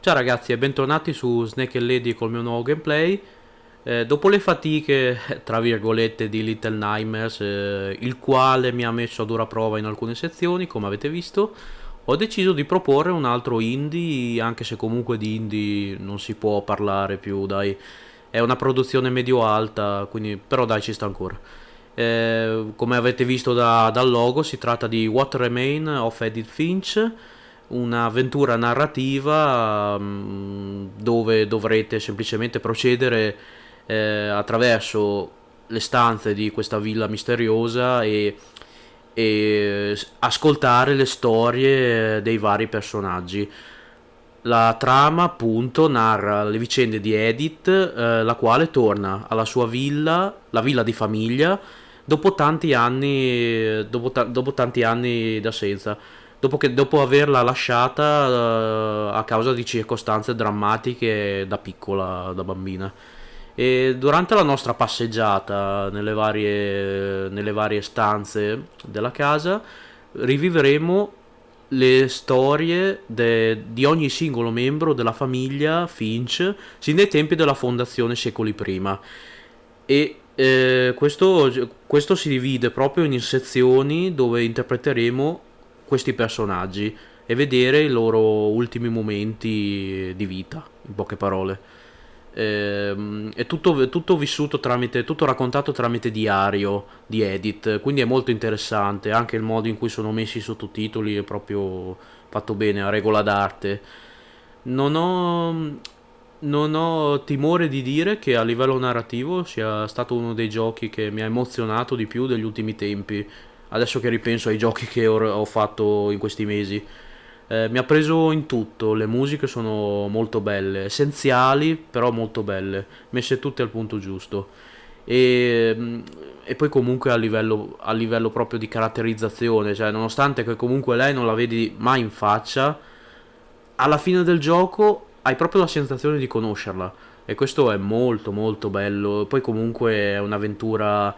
Ciao ragazzi e bentornati su Snakes&Ladies col mio nuovo gameplay. Dopo le fatiche, tra virgolette, di Little Nightmares, il quale mi ha messo a dura prova in alcune sezioni, come avete visto, ho deciso di proporre un altro indie, anche se comunque di indie non si può parlare più, dai. È una produzione medio-alta, quindi però dai, ci sta ancora. Come avete visto dal logo, si tratta di What Remains of Edith Finch, un'avventura narrativa dove dovrete semplicemente procedere attraverso le stanze di questa villa misteriosa e ascoltare le storie dei vari personaggi. La trama appunto narra le vicende di Edith, la quale torna alla sua villa, la villa di famiglia, dopo tanti anni, dopo tanti anni d'assenza, dopo averla lasciata a causa di circostanze drammatiche da piccola, da bambina. E durante la nostra passeggiata nelle varie stanze della casa rivivremo le storie di ogni singolo membro della famiglia Finch sin dai tempi della fondazione secoli prima. E questo si divide proprio in sezioni dove interpreteremo questi personaggi e vedere i loro ultimi momenti di vita, in poche parole. È tutto vissuto tramite, tutto raccontato tramite diario di Edith, quindi è molto interessante. Anche il modo in cui sono messi i sottotitoli è proprio fatto bene, a regola d'arte. Non ho, non ho timore di dire che a livello narrativo sia stato uno dei giochi che mi ha emozionato di più degli ultimi tempi. Adesso che ripenso ai giochi che ho fatto in questi mesi, mi ha preso in tutto. Le musiche sono molto belle, essenziali, però molto belle, messe tutte al punto giusto. E poi comunque a livello proprio di caratterizzazione, cioè nonostante che comunque lei non la vedi mai in faccia, alla fine del gioco hai proprio la sensazione di conoscerla. E questo è molto molto bello. Poi comunque è un'avventura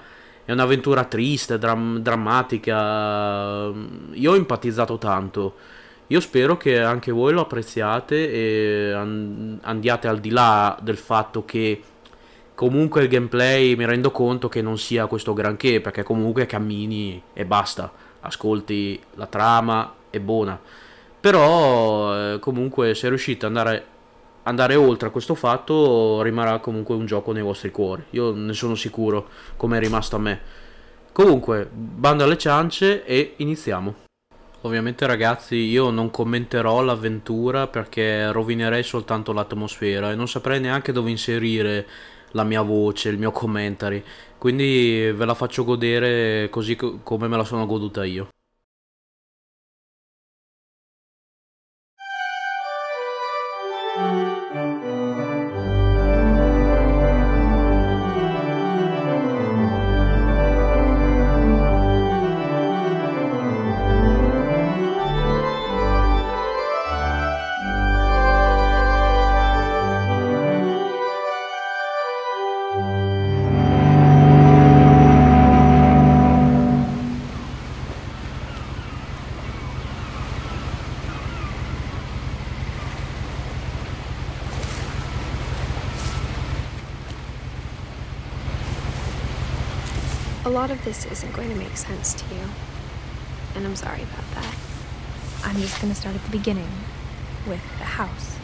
triste, drammatica. Io ho empatizzato tanto. Io spero che anche voi lo apprezziate e andiate al di là del fatto che comunque il gameplay mi rendo conto che non sia questo granché, perché comunque cammini e basta, ascolti la trama, è buona. Però comunque se riuscite ad andare oltre a questo fatto rimarrà comunque un gioco nei vostri cuori. Io ne sono sicuro, come è rimasto a me. Comunque, bando alle ciance e iniziamo. Ovviamente ragazzi io non commenterò l'avventura perché rovinerei soltanto l'atmosfera e non saprei neanche dove inserire la mia voce, il mio commentary, quindi ve la faccio godere così come me la sono goduta io. A lot of this isn't going to make sense to you, and I'm sorry about that. I'm just going to start at the beginning, with the house.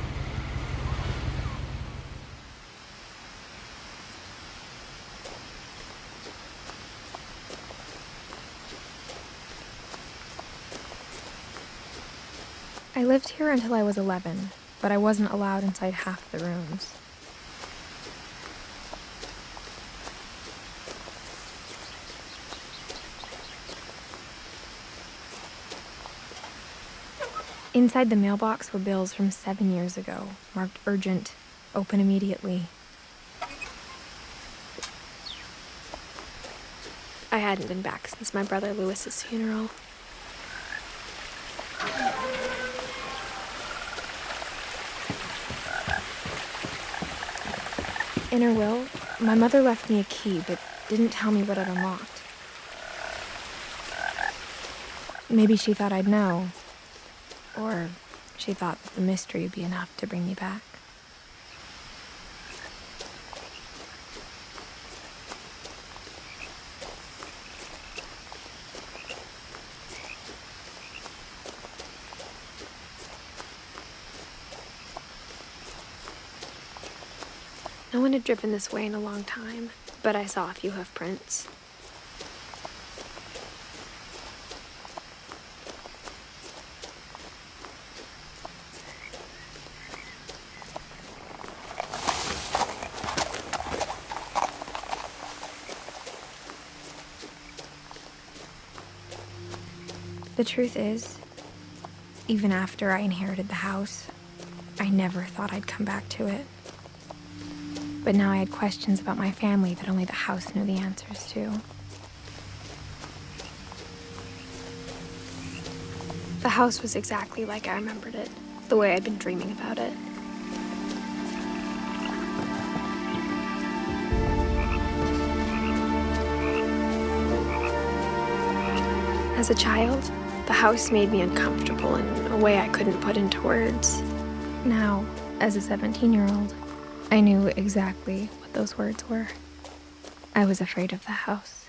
I lived here until I was 11, but I wasn't allowed inside half the rooms. Inside the mailbox were bills from 7 years ago, marked urgent, open immediately. I hadn't been back since my brother Lewis's funeral. In her will, my mother left me a key, but didn't tell me what it unlocked. Maybe she thought I'd know. Or she thought that the mystery would be enough to bring me back. No one had driven this way in a long time, but I saw a few hoof prints. The truth is, even after I inherited the house, I never thought I'd come back to it. But now I had questions about my family that only the house knew the answers to. The house was exactly like I remembered it, the way I'd been dreaming about it. As a child, the house made me uncomfortable in a way I couldn't put into words. Now, as a 17-year-old, I knew exactly what those words were. I was afraid of the house.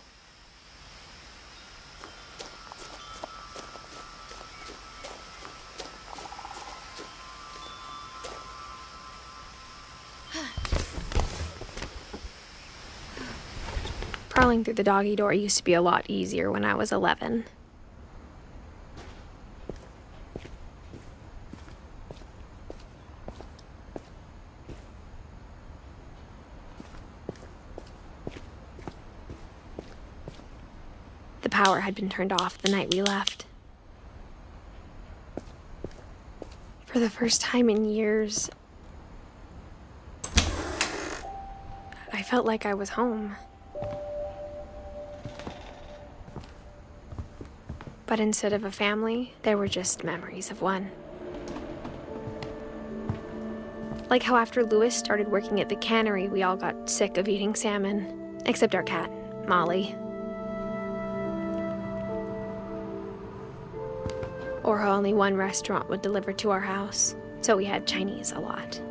Crawling through the doggy door used to be a lot easier when I was 11. The power had been turned off the night we left. For the first time in years, I felt like I was home. But instead of a family, there were just memories of one. Like how after Louis started working at the cannery, we all got sick of eating salmon, except our cat, Molly. Or how only one restaurant would deliver to our house, so we had Chinese a lot.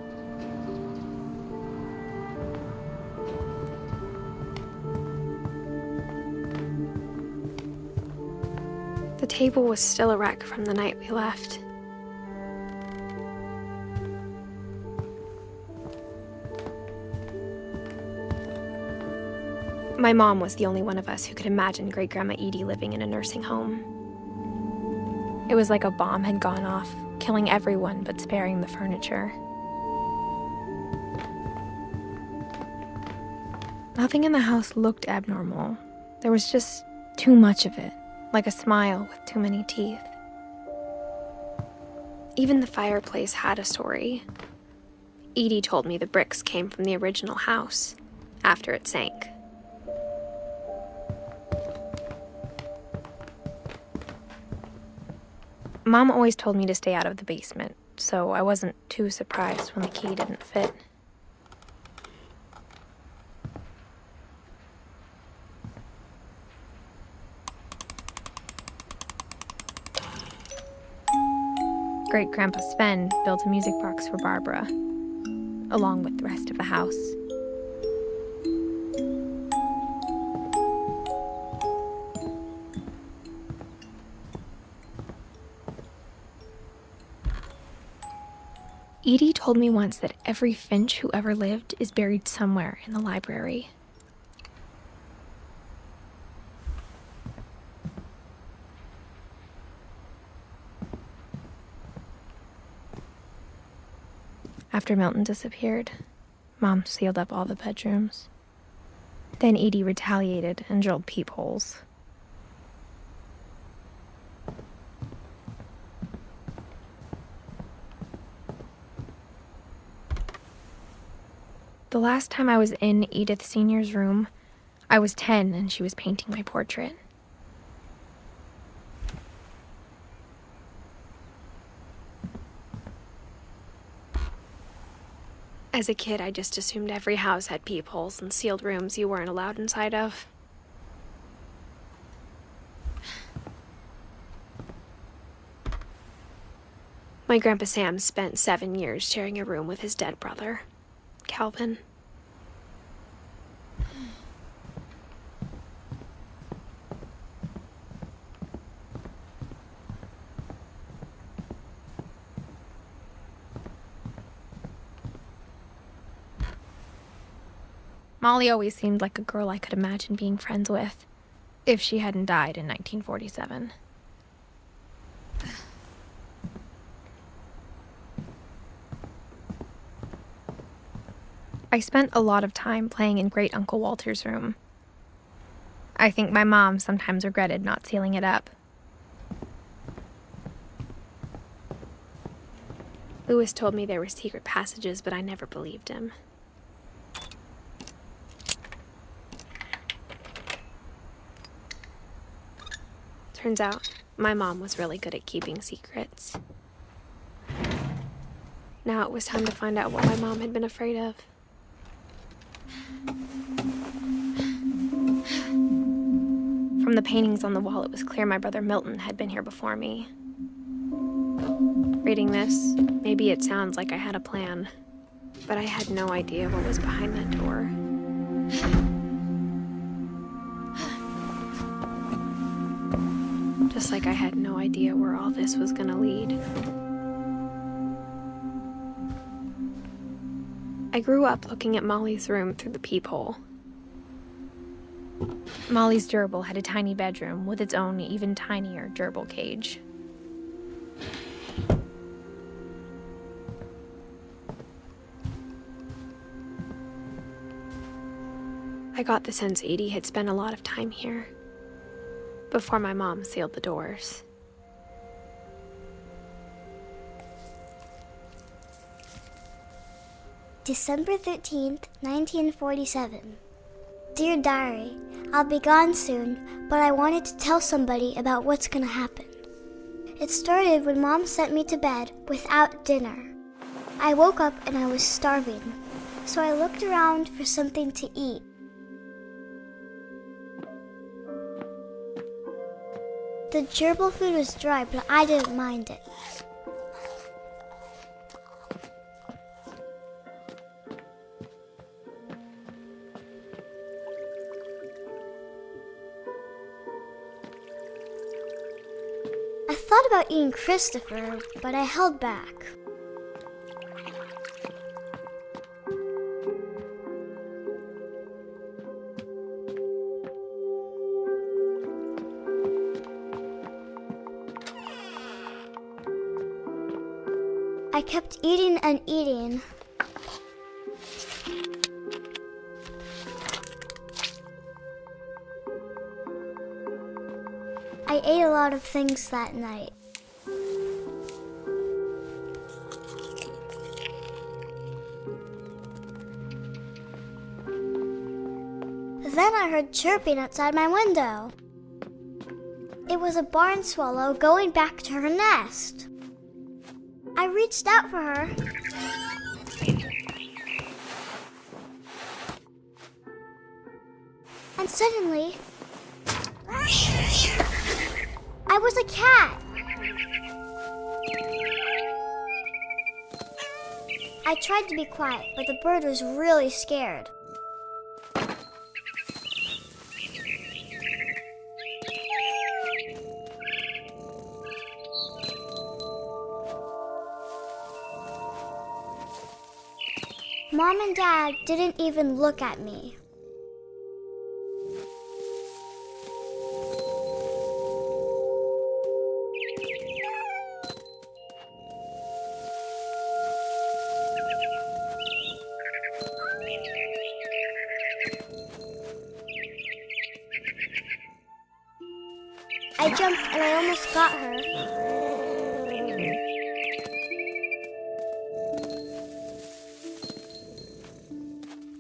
The table was still a wreck from the night we left. My mom was the only one of us who could imagine Great-Grandma Edie living in a nursing home. It was like a bomb had gone off, killing everyone but sparing the furniture. Nothing in the house looked abnormal. There was just too much of it, like a smile with too many teeth. Even the fireplace had a story. Edie told me the bricks came from the original house, after it sank. Mom always told me to stay out of the basement, so I wasn't too surprised when the key didn't fit. Great-Grandpa Sven built a music box for Barbara, along with the rest of the house. Edie told me once that every Finch who ever lived is buried somewhere in the library. After Milton disappeared, Mom sealed up all the bedrooms. Then Edie retaliated and drilled peepholes. The last time I was in Edith Sr.'s room, I was 10 and she was painting my portrait. As a kid, I just assumed every house had peepholes and sealed rooms you weren't allowed inside of. My My Grandpa Sam spent 7 years sharing a room with his dead brother, Calvin. Molly always seemed like a girl I could imagine being friends with, if she hadn't died in 1947. I spent a lot of time playing in Great Uncle Walter's room. I think my mom sometimes regretted not sealing it up. Lewis told me there were secret passages, but I never believed him. Turns out, my mom was really good at keeping secrets. Now it was time to find out what my mom had been afraid of. From the paintings on the wall, it was clear my brother Milton had been here before me. Reading this, maybe it sounds like I had a plan, but I had no idea what was behind that door. Just like I had no idea where all this was gonna lead. I grew up looking at Molly's room through the peephole. Molly's gerbil had a tiny bedroom with its own even tinier gerbil cage. I got the sense Edie had spent a lot of time here, before my mom sealed the doors. December 13th, 1947. Dear Diary, I'll be gone soon, but I wanted to tell somebody about what's gonna happen. It started when Mom sent me to bed without dinner. I woke up and I was starving, so I looked around for something to eat. The gerbil food was dry, but I didn't mind it. I thought about eating Christopher, but I held back. I kept eating and eating. I ate a lot of things that night. Then I heard chirping outside my window. It was a barn swallow going back to her nest. I reached out for her. And suddenly, I was a cat. I tried to be quiet, but the bird was really scared. Mom and Dad didn't even look at me. I jumped and I almost got her.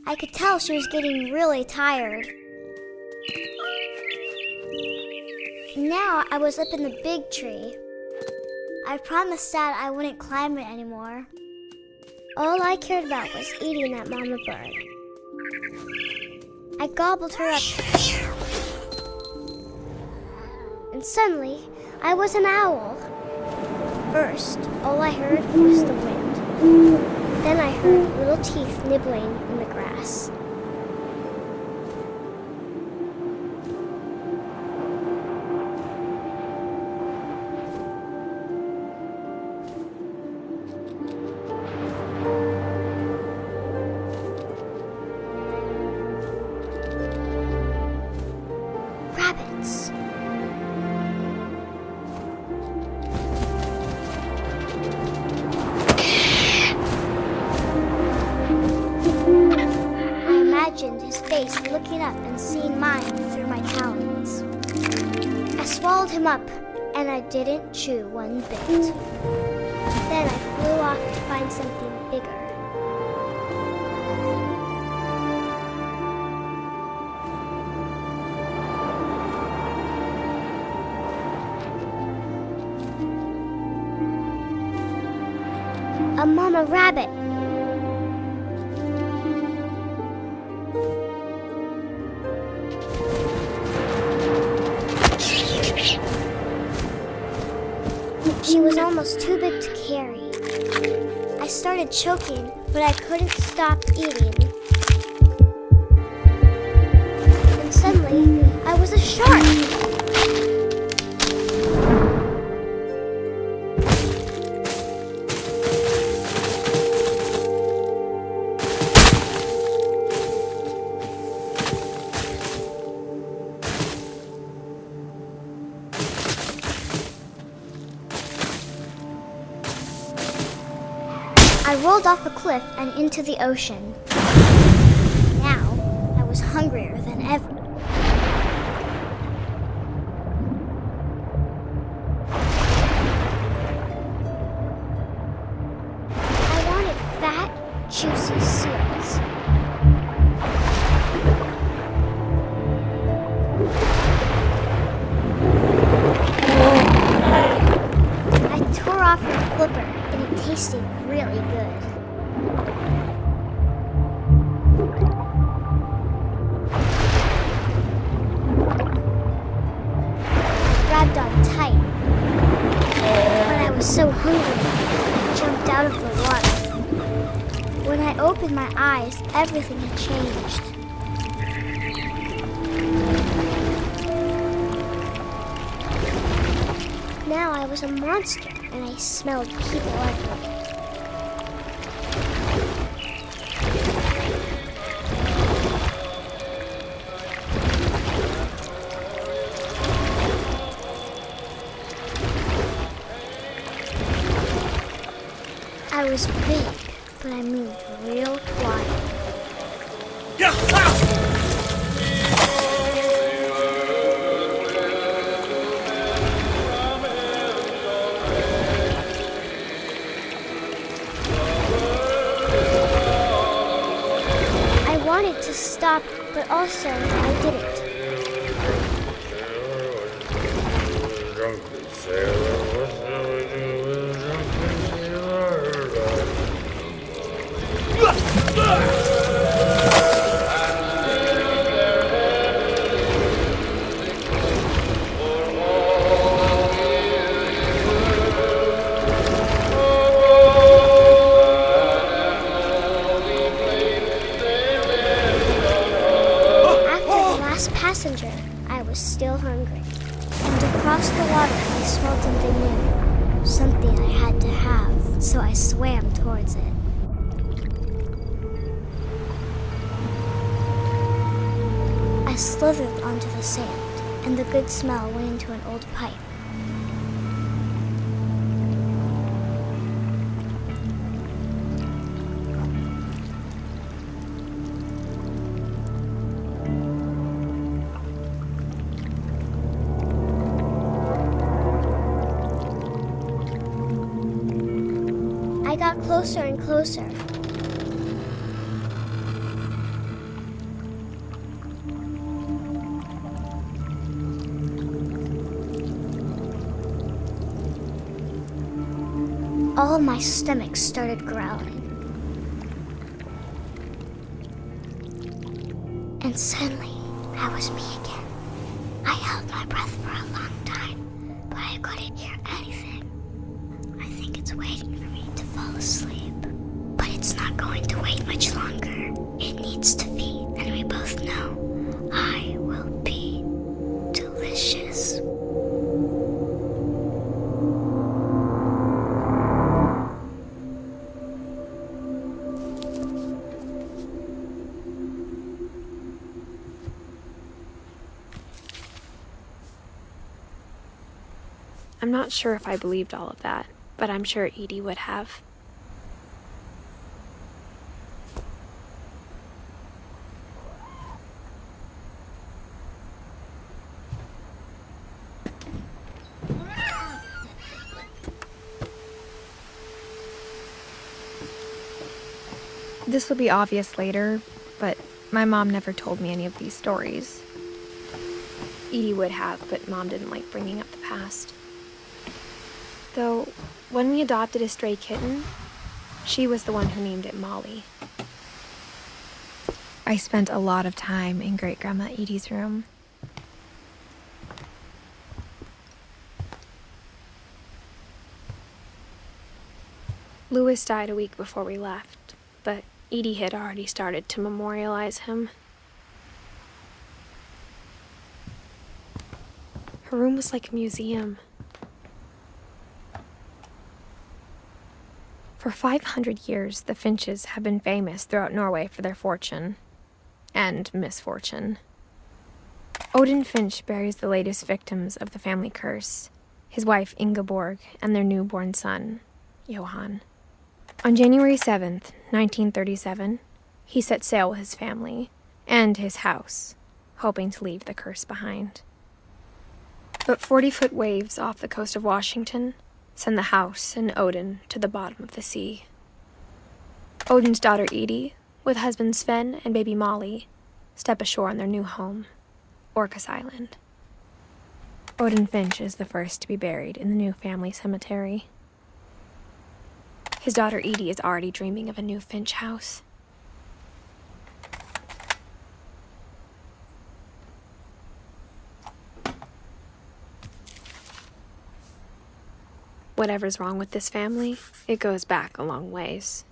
I could tell she was getting really tired. Now I was up in the big tree. I promised Dad I wouldn't climb it anymore. All I cared about was eating that mama bird. I gobbled her up. And suddenly, I was an owl. first, all I heard was the wind. Then I heard little teeth nibbling in the grass. Rabbits. I imagined his face looking up and seeing mine through my talons. I swallowed him up, and I didn't chew one bit. Then I flew off to find something bigger. A mama rabbit. She was almost too big to carry. I started choking, but I couldn't stop eating. And suddenly, I was a shark. I rolled off a cliff and into the ocean. Now, I was hungrier than ever. I wanted fat, juicy seals. I tore off her flipper, and it tasted really good. Grabbed on tight, but I was so hungry, I jumped out of the water. When I opened my eyes, everything had changed. Now I was a monster, and I smelled people everywhere. I was big, but I moved real quiet. I wanted to stop, but also I didn't. Passenger, I was still hungry, and across the water I smelled something new, something I had to have, so I swam towards it. I slithered onto the sand, and the good smell went into an old pipe. I got closer and closer. All my stomach started growling. And suddenly, I was me again. I held my breath for a long time, but I couldn't hear anything. I is waiting for me to fall asleep. But it's not going to wait much longer. It needs to feed, and we both know I will be delicious. I'm not sure if I believed all of that, but I'm sure Edie would have. This will be obvious later, but my mom never told me any of these stories. Edie would have, but Mom didn't like bringing up the past. Though, when we adopted a stray kitten, she was the one who named it Molly. I spent a lot of time in Great-Grandma Edie's room. Louis died a week before we left, but Edie had already started to memorialize him. Her room was like a museum. For 500 years, the Finches have been famous throughout Norway for their fortune and misfortune. Odin Finch buries the latest victims of the family curse, his wife Ingeborg and their newborn son, Johan. On January 7th, 1937, he set sail with his family and his house, hoping to leave the curse behind. But 40-foot waves off the coast of Washington send the house and Odin to the bottom of the sea. Odin's daughter Edie, with husband Sven and baby Molly, step ashore on their new home, Orcas Island. Odin Finch is the first to be buried in the new family cemetery. His daughter Edie is already dreaming of a new Finch house. Whatever's wrong with this family, it goes back a long ways.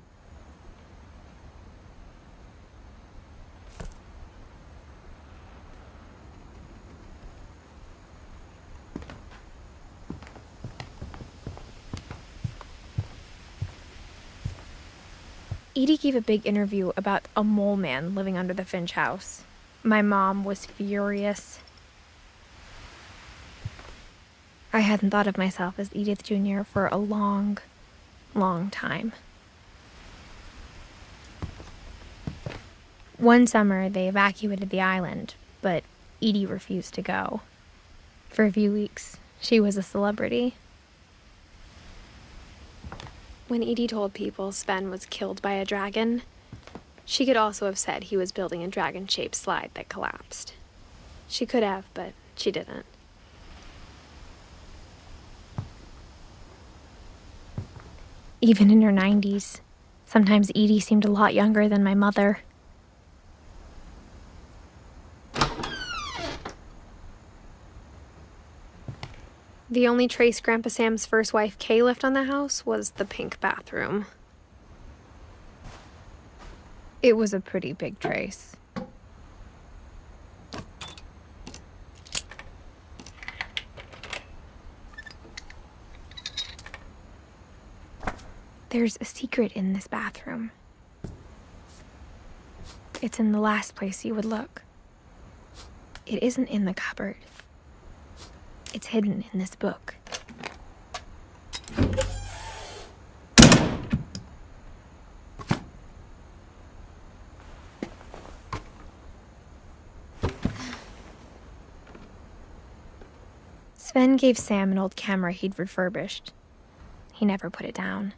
Edie gave a big interview about a mole man living under the Finch house. My mom was furious. I hadn't thought of myself as Edith Jr. for a long, long time. One summer, they evacuated the island, but Edie refused to go. For a few weeks, she was a celebrity. When Edie told people Sven was killed by a dragon, she could also have said he was building a dragon-shaped slide that collapsed. She could have, but she didn't. Even in her 90s, sometimes Edie seemed a lot younger than my mother. The only trace Grandpa Sam's first wife, Kay, left on the house was the pink bathroom. It was a pretty big trace. There's a secret in this bathroom. It's in the last place you would look. It isn't in the cupboard. It's hidden in this book. Sven gave Sam an old camera he'd refurbished. He never put it down.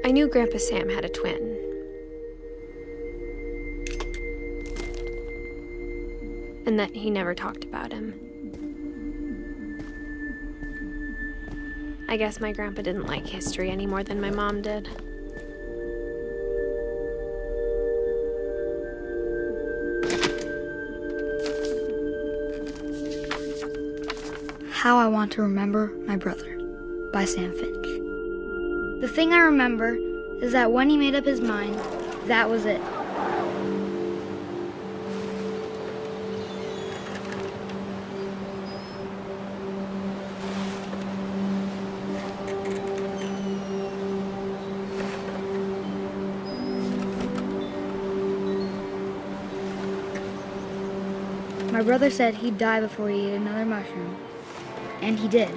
I knew Grandpa Sam had a twin, and that he never talked about him. I guess my grandpa didn't like history any more than my mom did. How I Want to Remember My Brother by Sam Finch. The thing I remember is that when he made up his mind, that was it. My brother said he'd die before he ate another mushroom. And he did.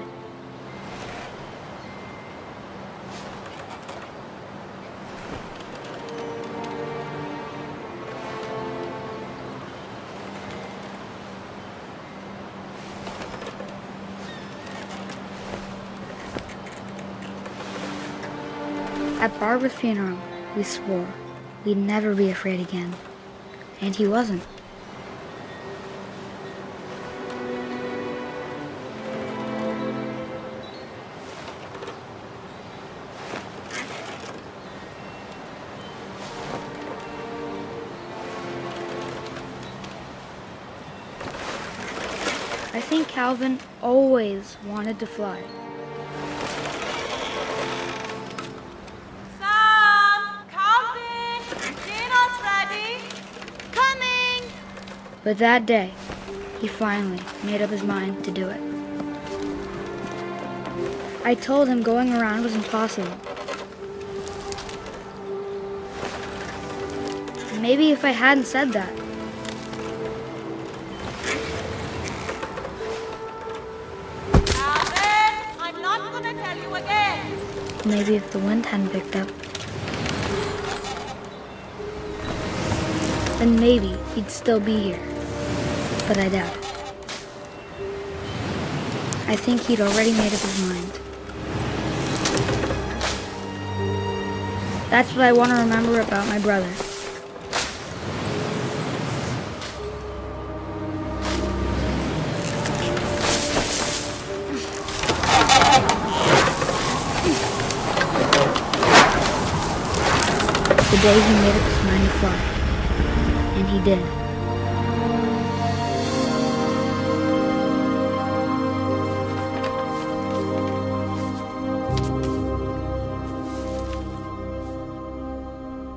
At Barbara's funeral, we swore we'd never be afraid again. And he wasn't. I think Calvin always wanted to fly. Sam! Calvin! Dinner's ready! Coming! But that day, he finally made up his mind to do it. I told him going around was impossible. Maybe if I hadn't said that, maybe if the wind hadn't picked up, then maybe he'd still be here. But I doubt it. I think he'd already made up his mind. That's what I want to remember about my brother. The day he made up his mind to fly. And he did.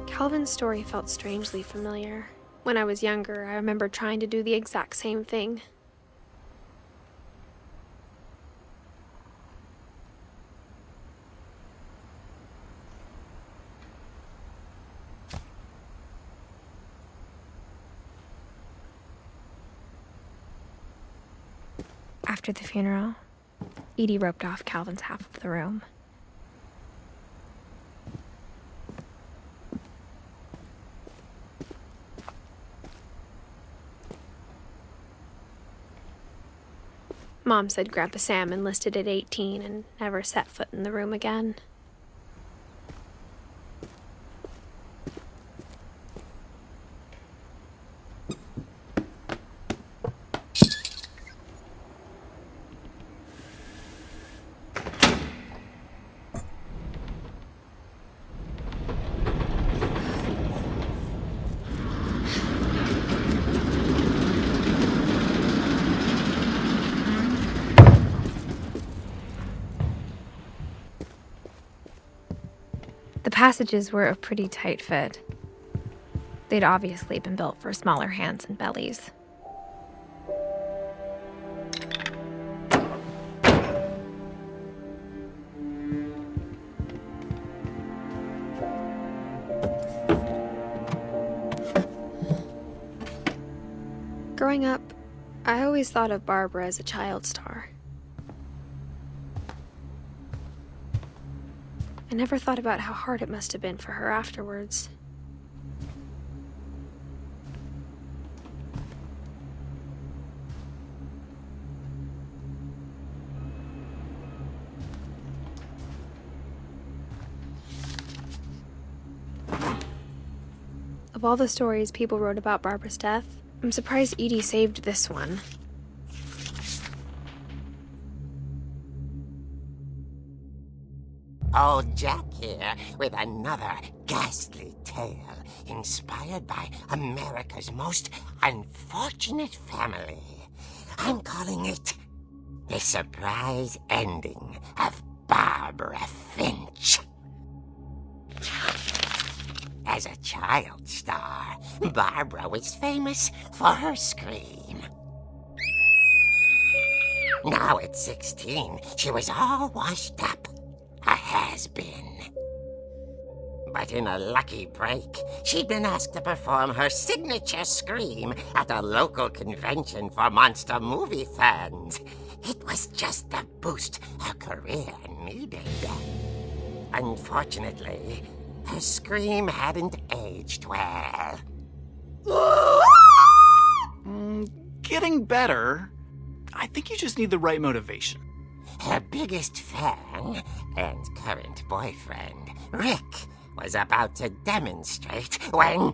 Calvin's story felt strangely familiar. When I was younger, I remember trying to do the exact same thing. After the funeral, Edie roped off Calvin's half of the room. Mom said Grandpa Sam enlisted at 18 and never set foot in the room again. The passages were a pretty tight fit. They'd obviously been built for smaller hands and bellies. Growing up, I always thought of Barbara as a child star. I never thought about how hard it must have been for her afterwards. Of all the stories people wrote about Barbara's death, I'm surprised Edie saved this one. Old Jack here with another ghastly tale inspired by America's most unfortunate family. I'm calling it The Surprise Ending of Barbara Finch. As a child star, Barbara was famous for her scream. Now at 16, she was all washed up. A has-been. But in a lucky break, she'd been asked to perform her signature scream at a local convention for monster movie fans. It was just the boost her career needed. Unfortunately, her scream hadn't aged well. Getting better. I think you just need the right motivation. Her biggest fan and current boyfriend, Rick, was about to demonstrate when...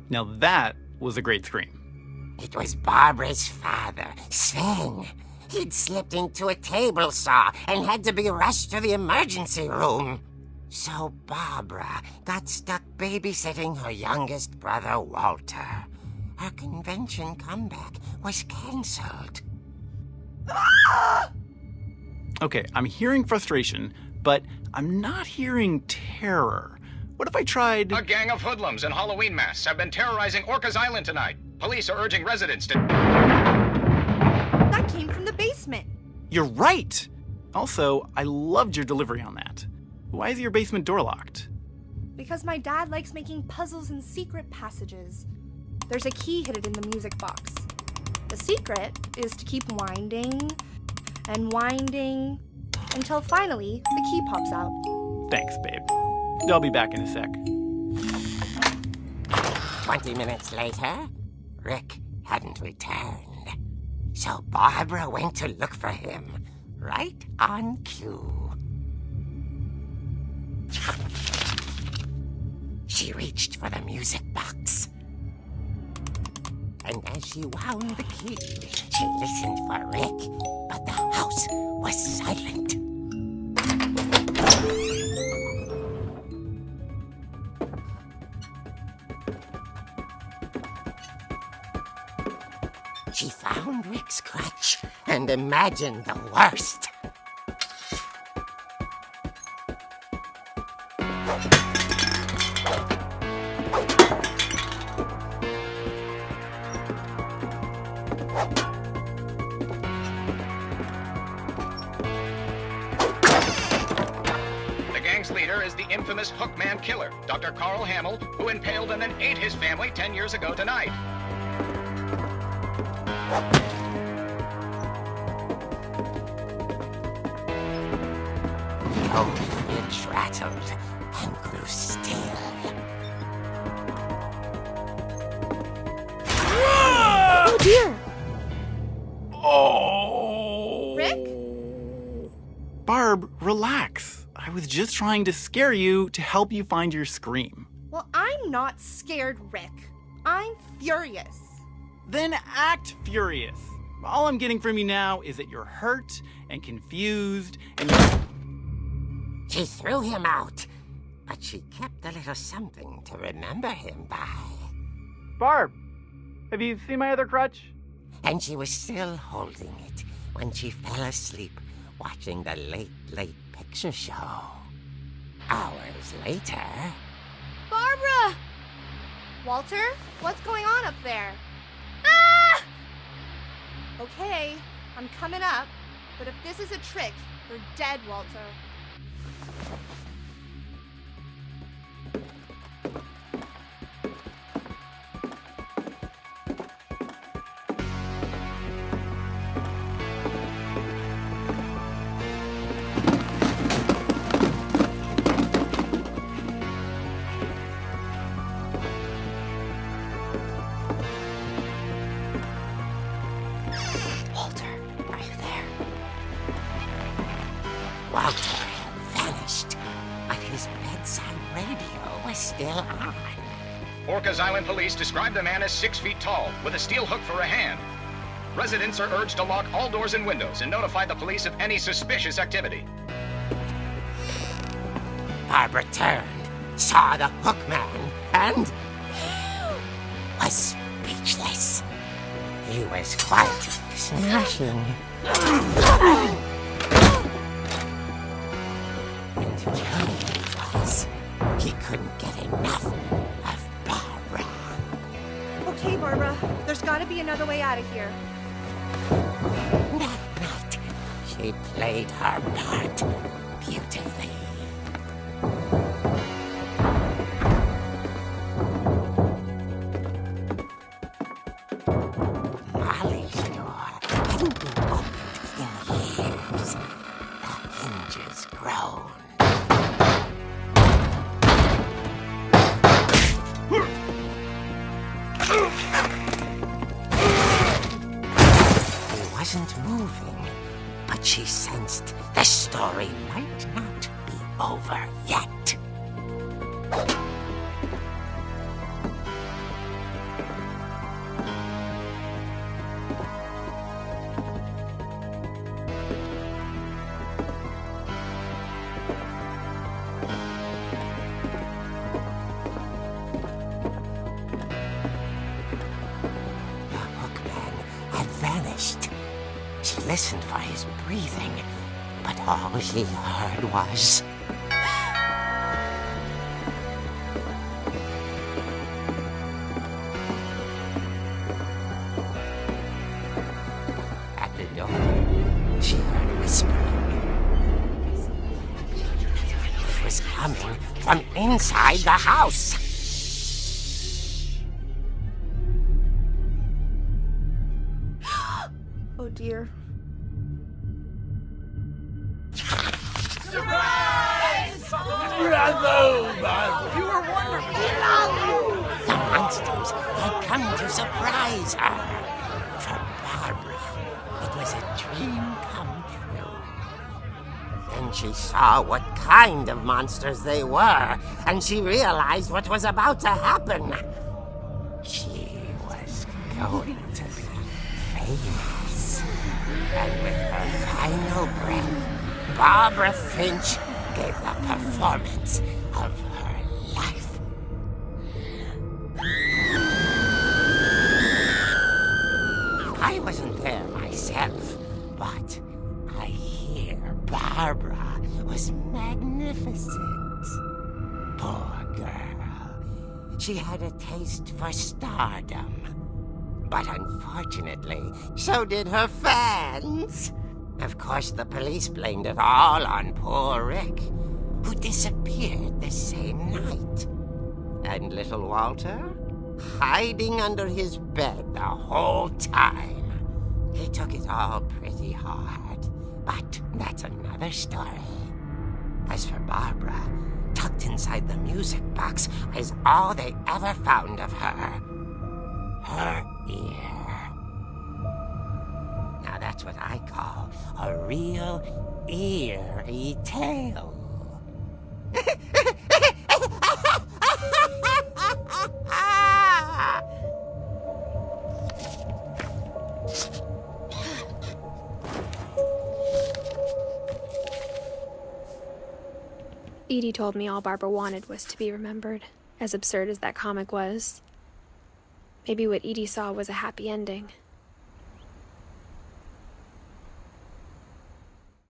Now that was a great scream. It was Barbara's father, Sven. He'd slipped into a table saw and had to be rushed to the emergency room. So Barbara got stuck babysitting her youngest brother, Walter. Her convention comeback was cancelled. Okay, I'm hearing frustration, but I'm not hearing terror. What if I tried... A gang of hoodlums in Halloween masks have been terrorizing Orcas Island tonight. Police are urging residents to... That came from the basement. You're right! Also, I loved your delivery on that. Why is your basement door locked? Because my dad likes making puzzles and secret passages. There's a key hidden in the music box. The secret is to keep winding and winding until finally the key pops out. Thanks, babe. I'll be back in a sec. 20 minutes later, Rick hadn't returned. So Barbara went to look for him, right on cue. She reached for the music box. And as she wound the key, she listened for Rick, but the house was silent. She found Rick's crutch and imagined the worst. The gang's leader is the infamous Hookman killer, Dr. Carl Hamill, who impaled and then ate his family 10 years ago tonight. The old fridge rattled and grew still. Oh dear! Oh! Rick? Barb, relax. I was just trying to scare you to help you find your scream. Well, I'm not scared, Rick. I'm furious. Then act furious. All I'm getting from you now is that you're hurt and confused and She threw him out, but she kept a little something to remember him by. Barb, have you seen my other crutch? And she was still holding it when she fell asleep watching the late picture show. Hours later... Barbara! Walter, what's going on up there? Ah! Okay, I'm coming up, but if this is a trick, you're dead, Walter. Walter had vanished, but his bedside radio was still on. Orcas Island police describe the man as 6 feet tall, with a steel hook for a hand. Residents are urged to lock all doors and windows and notify the police of any suspicious activity. Barbara turned, saw the hook man, and was speechless. He was quite smashing. And who he was, he couldn't get enough of Barbara. Okay, Barbara, there's gotta be another way out of here. That night, she played her part beautifully. Molly's door hadn't been opened in years. The hinges groaned. He wasn't moving, but she sensed the story might not be over yet. She listened for his breathing, but all she heard was... At the door, she heard whispering. It was coming from inside the house. Oh dear. You were wonderful! The monsters had come to surprise her. For Barbara, it was a dream come true. Then she saw what kind of monsters they were, and she realized what was about to happen. She was going to be famous. And with her final breath, Barbara Finch gave the performance of her life. I wasn't there myself, but I hear Barbara was magnificent. Poor girl. She had a taste for stardom. But unfortunately, so did her fans. Of course, the police blamed it all on poor Rick, who disappeared the same night. And little Walter, hiding under his bed the whole time. He took it all pretty hard, but that's another story. As for Barbara, tucked inside the music box is all they ever found of her. Her ear. Now that's what I call a real eerie tale. Edie told me all Barbara wanted was to be remembered, as absurd as that comic was. Maybe what Edie saw was a happy ending.